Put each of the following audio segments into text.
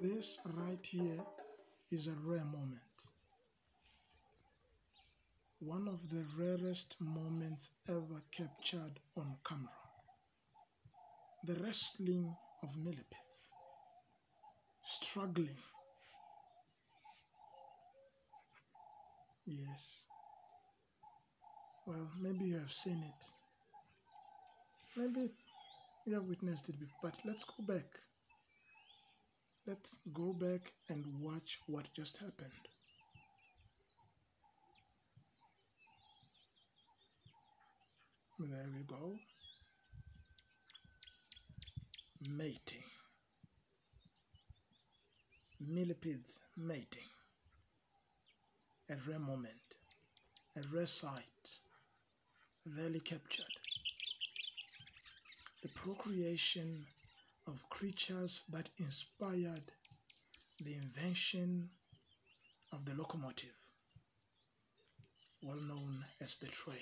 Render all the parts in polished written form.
This right here is a rare moment. One of the rarest moments ever captured on camera. The wrestling of millipedes. Struggling. Yes. Well, maybe you have seen it. Maybe you have witnessed it before, but let's go back. Let's go back and watch what just happened. There we go. Mating. Millipedes mating. A rare moment. A rare sight. Rarely captured. The procreation of creatures that inspired the invention of the locomotive, well known as the train.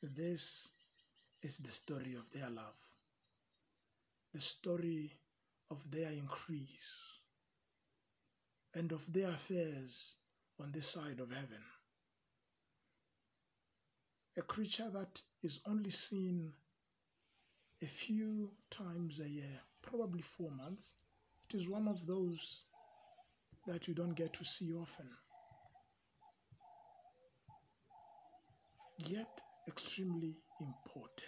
This is the story of their love, the story of their increase, and of their affairs on this side of heaven. A creature that is only seen a few times a year, probably 4 months. It is one of those that you don't get to see often, yet extremely important.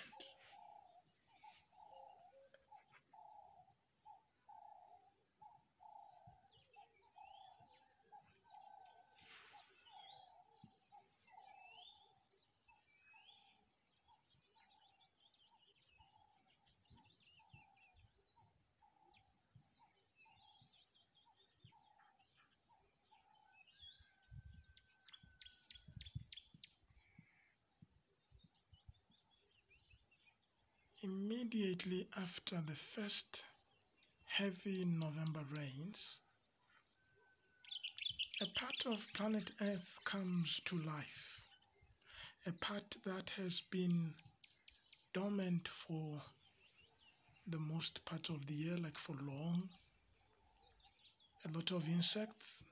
Immediately after the first heavy November rains, a part of planet Earth comes to life, a part that has been dormant for the most part of the year, like for long. A lot of insects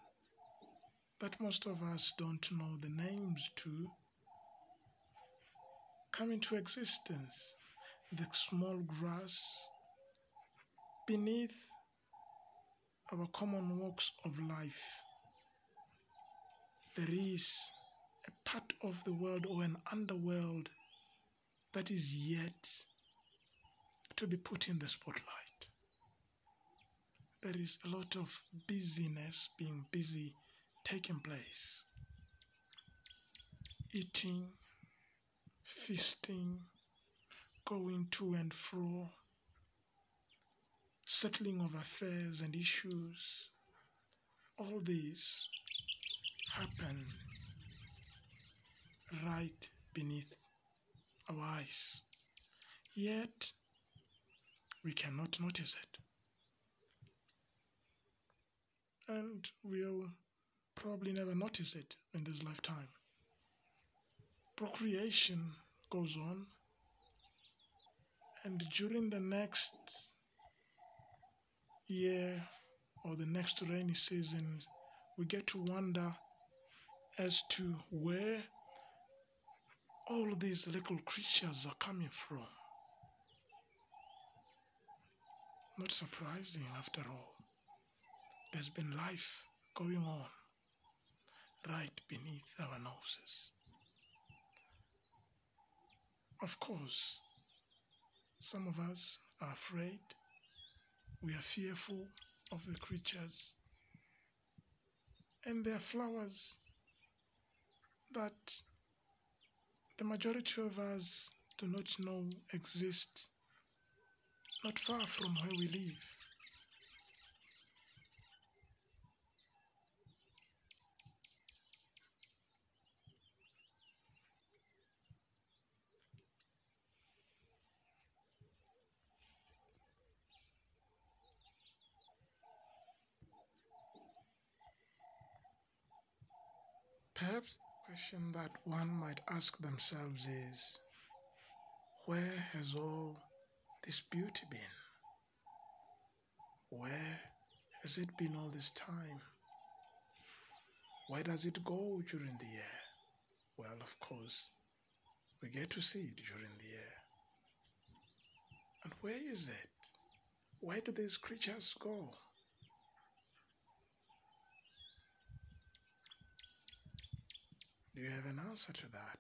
that most of us don't know the names to come into existence. The small grass beneath our common walks of life. There is a part of the world or an underworld that is yet to be put in the spotlight. There is a lot of busyness, being busy, taking place. Eating, feasting, going to and fro, settling of affairs and issues. All these happen right beneath our eyes. Yet, we cannot notice it. And we'll probably never notice it in this lifetime. Procreation goes on, and during the next year or the next rainy season, we get to wonder as to where all these little creatures are coming from. Not surprising after all. There's been life going on right beneath our noses. Of course, some of us are afraid. We are fearful of the creatures. And there are flowers that the majority of us do not know exist not far from where we live. Perhaps the question that one might ask themselves is, where has all this beauty been? Where has it been all this time? Where does it go during the year? Well, of course, we get to see it during the year. And where is it? Where do these creatures go? Do you have an answer to that?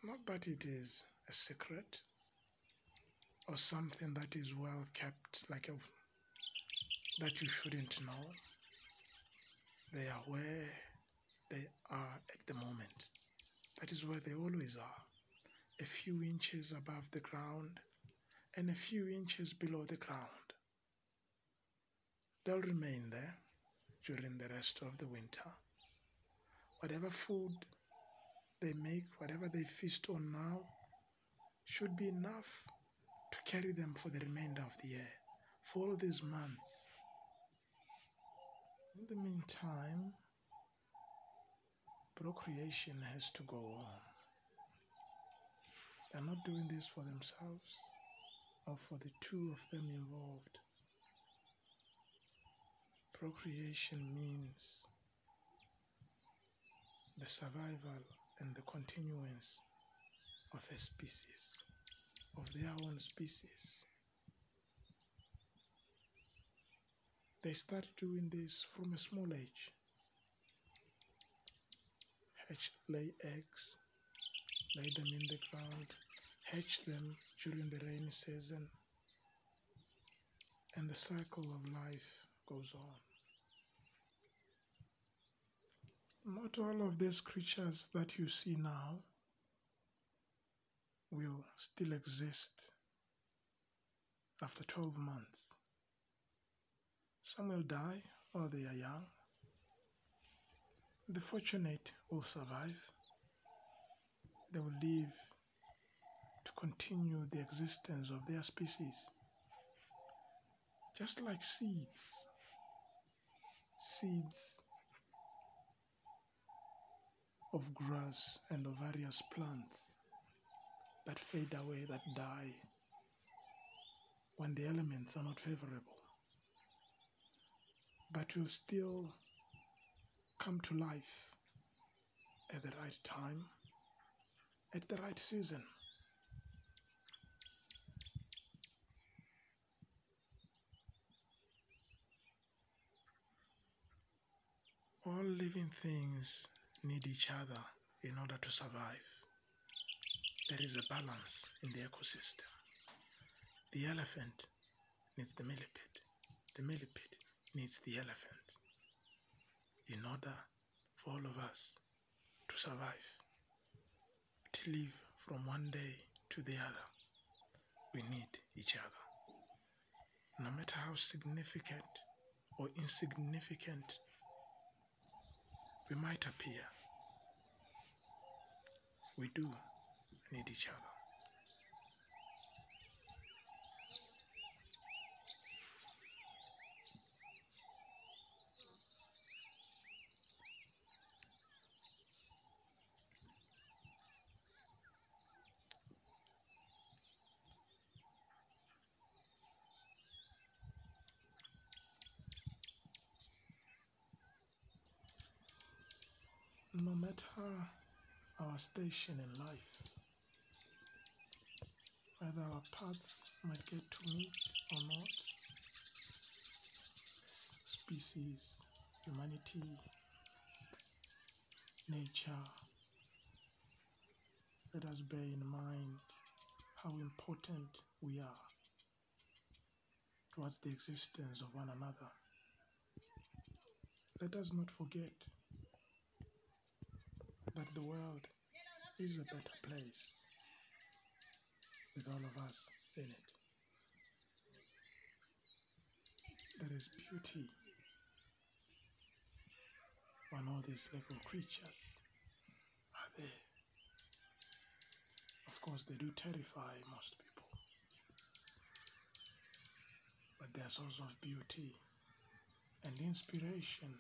Not that it is a secret or something that is well kept, that you shouldn't know. They are where they are at the moment. That is where they always are. A few inches above the ground and a few inches below the ground. They'll remain there during the rest of the winter. Whatever food they make, whatever they feast on now, should be enough to carry them for the remainder of the year, for all these months. In the meantime, procreation has to go on. They're not doing this for themselves or for the two of them involved. Procreation means the survival and the continuance of a species, of their own species. They start doing this from a small age. Lay eggs, lay them in the ground, hatch them during the rainy season, and the cycle of life goes on. Not all of these creatures that you see now will still exist after 12 months. Some will die while they are young. The fortunate will survive. They will live to continue the existence of their species. Just like seeds. Seeds of grass and of various plants that fade away, that die when the elements are not favorable, but will still come to life at the right time, at the right season. All living things need each other in order to survive. There is a balance in the ecosystem. The elephant needs the millipede. The millipede needs the elephant. In order for all of us to survive, to live from one day to the other, we need each other. No matter how significant or insignificant we might appear, we do need each other. No matter our station in life, whether our paths might get to meet or not, species, humanity, nature, let us bear in mind how important we are towards the existence of one another. Let us not forget that the world is a better place with all of us in it. There is beauty when all these little creatures are there. Of course, they do terrify most people, but they are source of beauty and inspiration